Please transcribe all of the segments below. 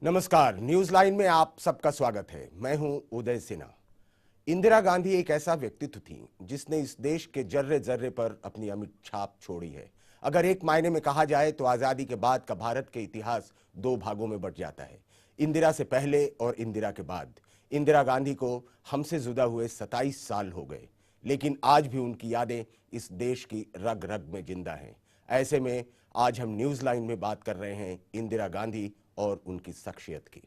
नमस्कार, news line में आप सबका स्वागत है। मैं हूं उदय सिन्हा। इंदिरा गांधी एक ऐसा व्यक्तित्व थी जिसने इस देश के जर्रे जर्रे पर अपनी अमिट छाप छोड़ी है। अगर एक मायने में कहा जाए तो आजादी के बाद का भारत के इतिहास दो भागों में बंट जाता है, इंदिरा से पहले और इंदिरा के बाद। इंदिरा गांधी को हमसे जुदा हुए 27 साल हो गए, लेकिन आज भी उनकी यादें इस देश की रग रग में जिंदा हैं। ऐसे में आज हम न्यूज लाइन में बात कर रहे हैं इंदिरा गांधी और उनकी शख्सियत की।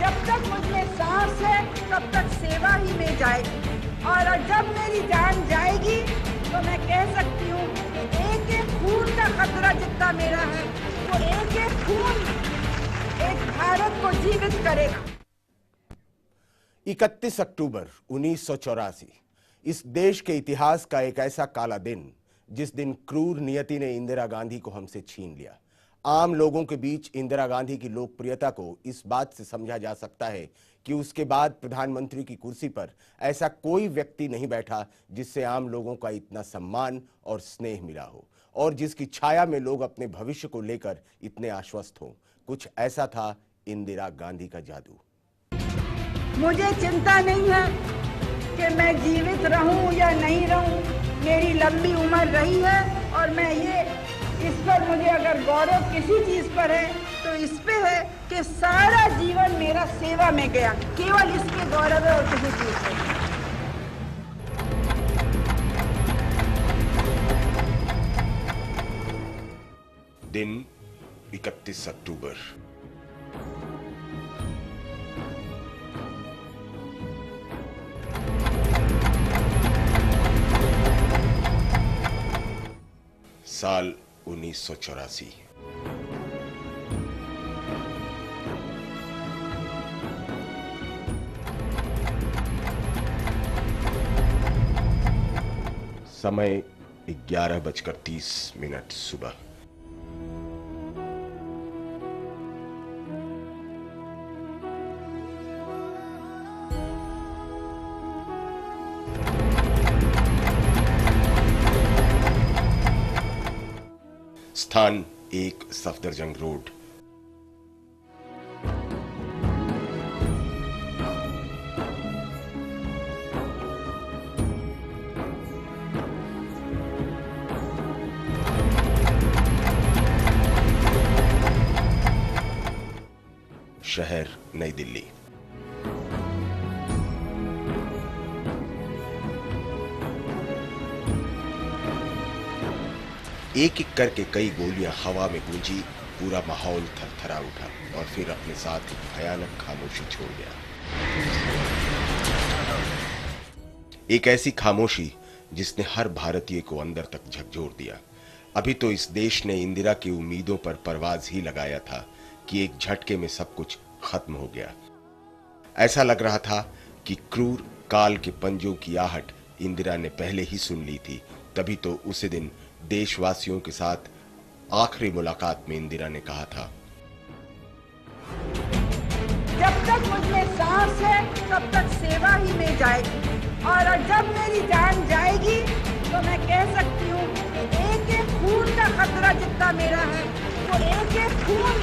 जब तक मुझमें सांस है तब तक सेवा ही में जाएगी, और जब मेरी जान जाएगी तो मैं कह सकती हूँ कि एक एक खून का खतरा जितना मेरा है, वो एक एक खून एक भारत को जीवित करेगा। 31 अक्टूबर 1984 इस देश के इतिहास का एक ऐसा काला दिन जिस दिन क्रूर नियति ने इंदिरा गांधी को हमसे छीन लिया। आम लोगों के बीच इंदिरा गांधी की लोकप्रियता को इस बात से समझा जा सकता है कि उसके बाद प्रधानमंत्री की कुर्सी पर ऐसा कोई व्यक्ति नहीं बैठा जिससे आम लोगों का इतना सम्मान और स्नेह मिला हो, और जिसकी छाया में लोग अपने भविष्य को लेकर इतने आश्वस्त हों। कुछ ऐसा था इंदिरा गांधी का जादू। मुझे चिंता नहीं है कि मैं जीवित रहूं या नहीं रहूं, मेरी लंबी उम्र रही है, और मैं इस पर मुझे अगर गौरव किसी चीज पर है तो इस पे है कि सारा जीवन मेरा सेवा में गया, केवल इसके गौरव है और किसी चीज पे। दिन 31 अक्टूबर। साल 1984। समय 11:30 सुबह। स्थान 1 सफदरजंग रोड। शहर नई दिल्ली। एक एक करके कई गोलियां हवा में गूंजी, पूरा माहौल थरथरा उठा और फिर अपने साथ भयानक खामोशी छोड़ गया। एक ऐसी खामोशी जिसने हर भारतीय को अंदर तक झकझोर दिया। अभी तो इस देश ने इंदिरा की उम्मीदों पर परवाज ही लगाया था कि एक झटके में सब कुछ खत्म हो गया। ऐसा लग रहा था कि क्रूर काल के पंजों की आहट इंदिरा ने पहले ही सुन ली थी। तभी तो उसी दिन देशवासियों के साथ आखिरी मुलाकात में इंदिरा ने कहा था, जब तक मुझमें सांस है तब तक सेवा ही में जाएगी, और जब मेरी जान जाएगी तो मैं कह सकती हूँ कि एक एक खून का खतरा जितना मेरा है, वो एक एक खून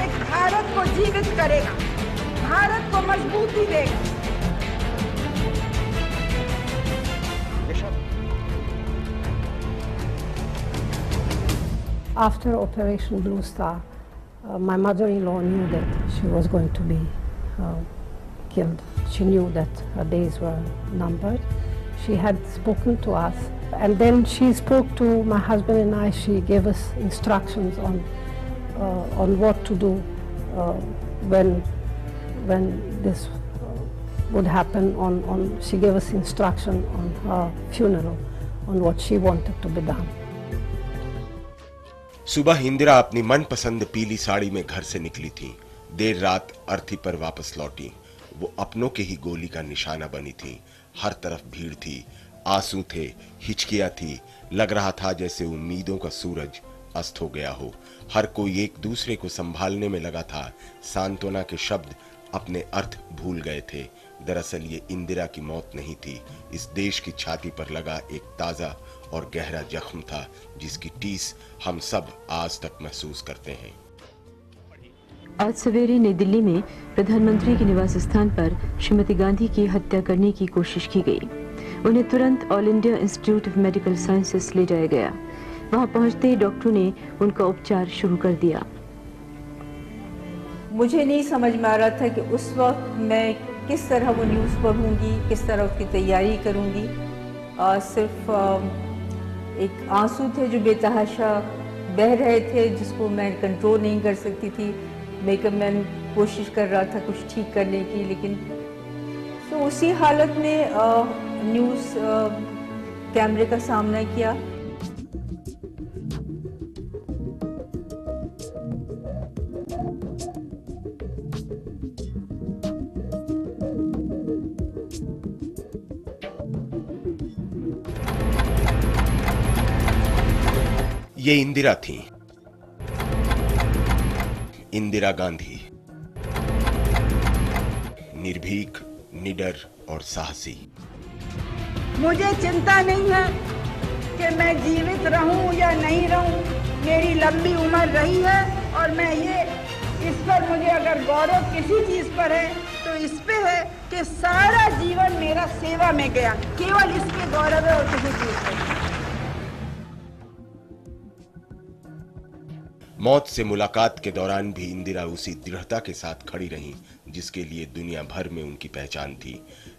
एक भारत को जीवित करेगा, भारत को मजबूती देगा। After Operation Blue Star, my mother-in-law knew that she was going to be killed. She knew that her days were numbered. She had spoken to us, and then she spoke to my husband and I. She gave us instructions on what to do when this would happen. She gave us instruction on her funeral, on what she wanted to be done. सुबह इंदिरा अपनी मनपसंद पीली साड़ी में घर से निकली थी। देर रात अर्थी पर वापस लौटी। वो अपनों के ही गोली का निशाना बनी थी। हर तरफ भीड़ थी, आंसू थे, हिचकियां थी। लग रहा था जैसे उम्मीदों का सूरज अस्त हो गया हो। हर कोई एक दूसरे को संभालने में लगा था। सांत्वना के शब्द अपने अर्थ भूल गए थे। दरअसल ये इंदिरा की मौत नहीं थी, इस देश की छाती पर लगा एक ताजा और गहरा जख्म था जिसकी टीस हम सब आज तक महसूस करते हैं। आज सवेरे नई दिल्ली में प्रधानमंत्री के निवास स्थान पर श्रीमती गांधी की हत्या करने की कोशिश की गई। उन्हें तुरंत all India institute of medical sciences ले जाया गया। वहां पहुंचते ही डॉक्टरों ने उनका उपचार शुरू कर दिया। मुझे नहीं समझ में आ रहा था कि उस वक्त मैं किस तरह वो न्यूज़ पढ़ूंगी, किस तरह उसकी तैयारी करूंगी। सिर्फ एक आंसू थे जो बेतहाशा बह रहे थे, जिसको मैं कंट्रोल नहीं कर सकती थी। मेकअप मैन कोशिश कर रहा था कुछ ठीक करने की, लेकिन तो उसी हालत में न्यूज़ कैमरे का सामना किया। ये इंदिरा थी, इंदिरा गांधी, निर्भीक, निडर और साहसी। मुझे चिंता नहीं है कि मैं जीवित रहूं या नहीं रहूं। मेरी लंबी उम्र रही है और मैं इस पर मुझे अगर गौरव किसी चीज पर है तो इस पे है कि सारा जीवन मेरा सेवा में गया। केवल इसके गौरव है और किसी चीज पर। मौत से मुलाकात के दौरान भी इंदिरा उसी दृढ़ता के साथ खड़ी रहीं जिसके लिए दुनिया भर में उनकी पहचान थी।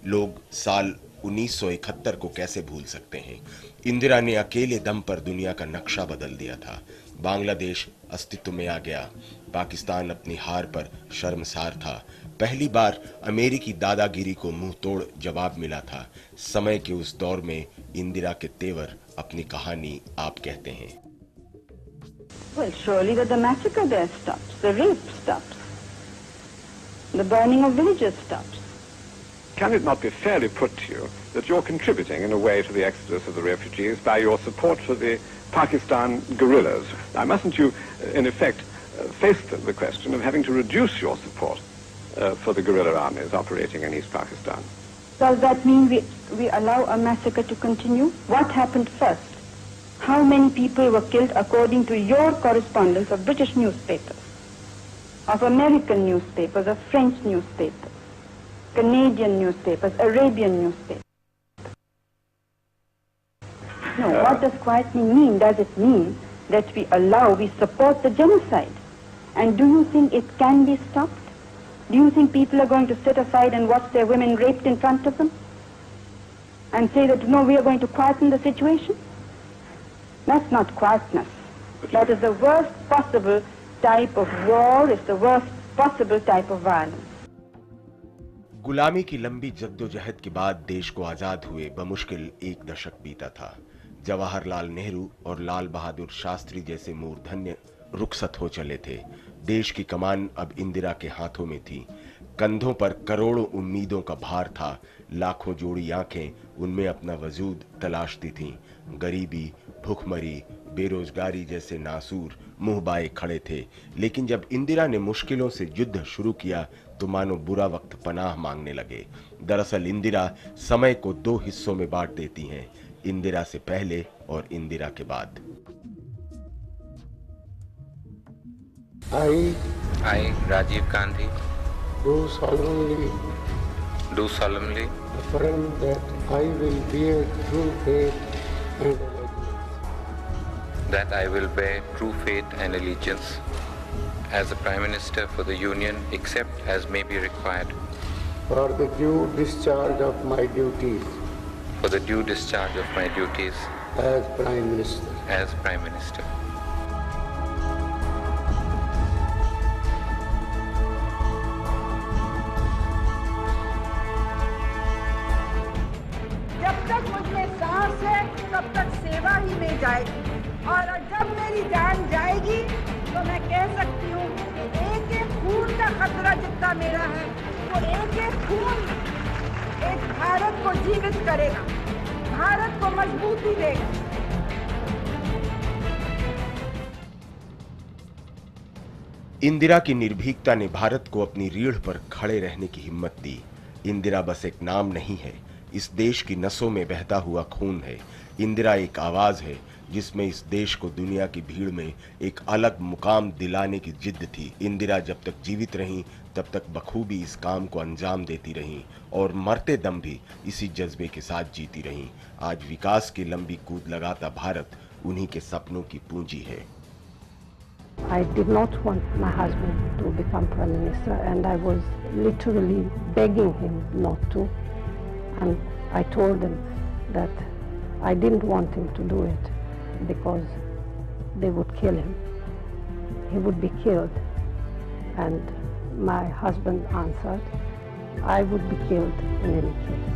लोग साल 1971 को कैसे भूल सकते हैं। इंदिरा ने अकेले दम पर दुनिया का नक्शा बदल दिया था। बांग्लादेश अस्तित्व में आ गया। पाकिस्तान अपनी हार पर शर्मसार था। पहली बार अमेरिकी दादागिरी को मुंह तोड़ जवाब मिला था। समय के उस दौर में इंदिरा के तेवर अपनी कहानी आप कहते हैं। Well, surely that the massacre there stops, the rape stops, the burning of villages stops. Can it not be fairly put to you that you're contributing in a way to the exodus of the refugees by your support for the Pakistan guerrillas? Now, mustn't you, in effect, face the question of having to reduce your support for the guerrilla armies operating in East Pakistan? Does that mean we allow a massacre to continue? What happened first? How many people were killed according to your correspondence of British newspapers, of American newspapers, of French newspapers, Canadian newspapers, Arabian newspapers? No, what does quietly mean? Does it mean that we support the genocide? And do you think it can be stopped? Do you think people are going to sit aside and watch their women raped in front of them? And say that, no, we are going to quieten the situation? That's not quietness. That is the worst possible type of war, it's the worst possible type of violence. गुलामी की लंबी जद्दोजहद के बाद देश को आजाद हुए बमुश्किल एक दशक बीता था। जवाहरलाल नेहरू और लाल बहादुर शास्त्री जैसे मूर्धन्य रुखसत हो चले थे। देश की कमान अब इंदिरा के हाथों में थी। कंधों पर करोड़ों उम्मीदों का भार था। लाखों जोड़ी आंखें उनमें अपना वजूद तलाशती थीं। गरीबी, भूखमरी, बेरोजगारी जैसे नासूर मुंह बाए खड़े थे। लेकिन जब इंदिरा ने मुश्किलों से युद्ध शुरू किया तो मानो बुरा वक्त पनाह मांगने लगे। दरअसल इंदिरा समय को दो हिस्सों में बांट देती हैं, इंदिरा से पहले और इंदिरा के बाद। I, Rajiv Gandhi, do solemnly affirm that I will bear true faith and that I will bear true faith and allegiance as the Prime Minister for the Union, except as may be required for the due discharge of my duties as Prime Minister. जब तक मुझमें सांस है तब तक सेवा ही में जाएगी, और जब मेरी जान जाएगी तो मैं कह सकती हूँ कि एक एक खून का खतरा जितना मेरा है, वो एक एक खून एक भारत को जीवित करेगा, भारत को मजबूती देगा। इंदिरा की निर्भीकता ने भारत को अपनी रीढ़ पर खड़े रहने की हिम्मत दी। इंदिरा बस एक नाम नहीं है, इस देश की नसों में बहता हुआ खून है। इंदिरा एक आवाज है जिसमें इस देश को दुनिया की भीड़ में एक अलग मुकाम दिलाने की जिद्द थी। इंदिरा जब तक जीवित रहीं तब तक बखूबी इस काम को अंजाम देती रहीं और मरते दम भी इसी जज्बे के साथ जीती रहीं। आज विकास की लंबी कूद लगाता भारत उन्हीं के सपनों की पूंजी है। I did not want my husband to become Prime Minister, and I was literally begging him not to. And I told him that I didn't want him to do it because they would kill him. He would be killed. And my husband answered, I would be killed in any case.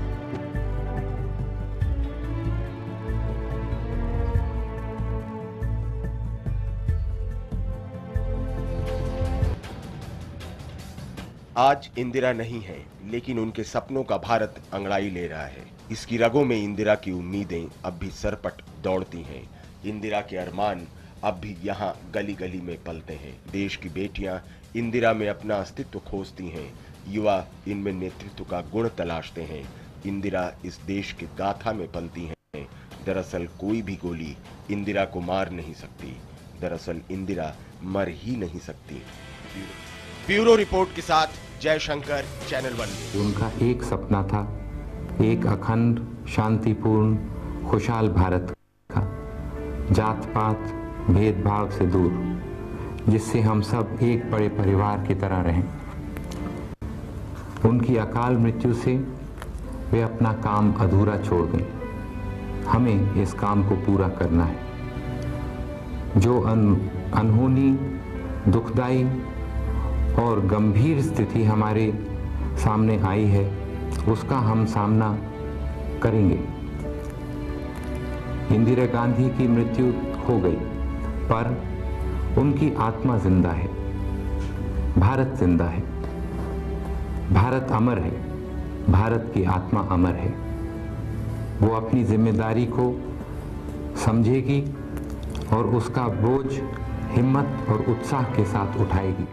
आज इंदिरा नहीं है, लेकिन उनके सपनों का भारत अंगड़ाई ले रहा है। इसकी रगों में इंदिरा की उम्मीदें अब भी सरपट दौड़ती हैं। इंदिरा के अरमान अब भी यहाँ गली गली में पलते हैं। देश की बेटियां इंदिरा में अपना अस्तित्व खोजती हैं। युवा इनमें नेतृत्व का गुण तलाशते हैं। इंदिरा इस देश की गाथा में पलती हैं। दरअसल कोई भी गोली इंदिरा को मार नहीं सकती। दरअसल इंदिरा मर ही नहीं सकती। ब्यूरो रिपोर्ट के साथ जयशंकर, चैनल 1। उनका एक सपना था, एक अखंड, शांतिपूर्ण, खुशहाल भारत का, जात पात भेदभाव से दूर, जिससे हम सब एक बड़े परिवार की तरह रहें। उनकी अकाल मृत्यु से वे अपना काम अधूरा छोड़ गए। हमें इस काम को पूरा करना है। जो अनहोनी, दुखदाई और गंभीर स्थिति हमारे सामने आई है, उसका हम सामना करेंगे। इंदिरा गांधी की मृत्यु हो गई, पर उनकी आत्मा जिंदा है। भारत जिंदा है। भारत अमर है। भारत की आत्मा अमर है। वो अपनी जिम्मेदारी को समझेगी और उसका बोझ हिम्मत और उत्साह के साथ उठाएगी।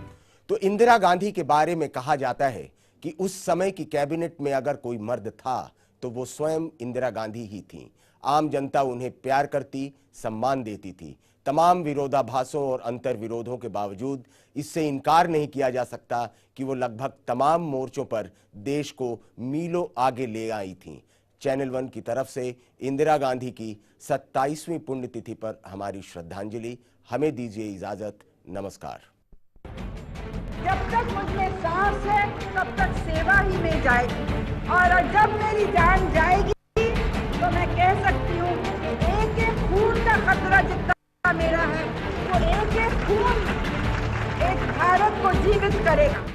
तो इंदिरा गांधी के बारे में कहा जाता है कि उस समय की कैबिनेट में अगर कोई मर्द था तो वो स्वयं इंदिरा गांधी ही थी। आम जनता उन्हें प्यार करती, सम्मान देती थी। तमाम विरोधाभासों और अंतर विरोधों के बावजूद इससे इनकार नहीं किया जा सकता कि वो लगभग तमाम मोर्चों पर देश को मीलों आगे ले आई थीं। चैनल 1 की तरफ से इंदिरा गांधी की 27वीं पुण्यतिथि पर हमारी श्रद्धांजलि। हमें दीजिए इजाजत। नमस्कार। जब तक मुझमें सांस है तब तक सेवा ही में जाएगी, और जब मेरी जान जाएगी तो मैं कह सकती हूँ कि एक एक खून का खतरा जितना मेरा है, वो एक एक खून एक भारत को जीवित करेगा।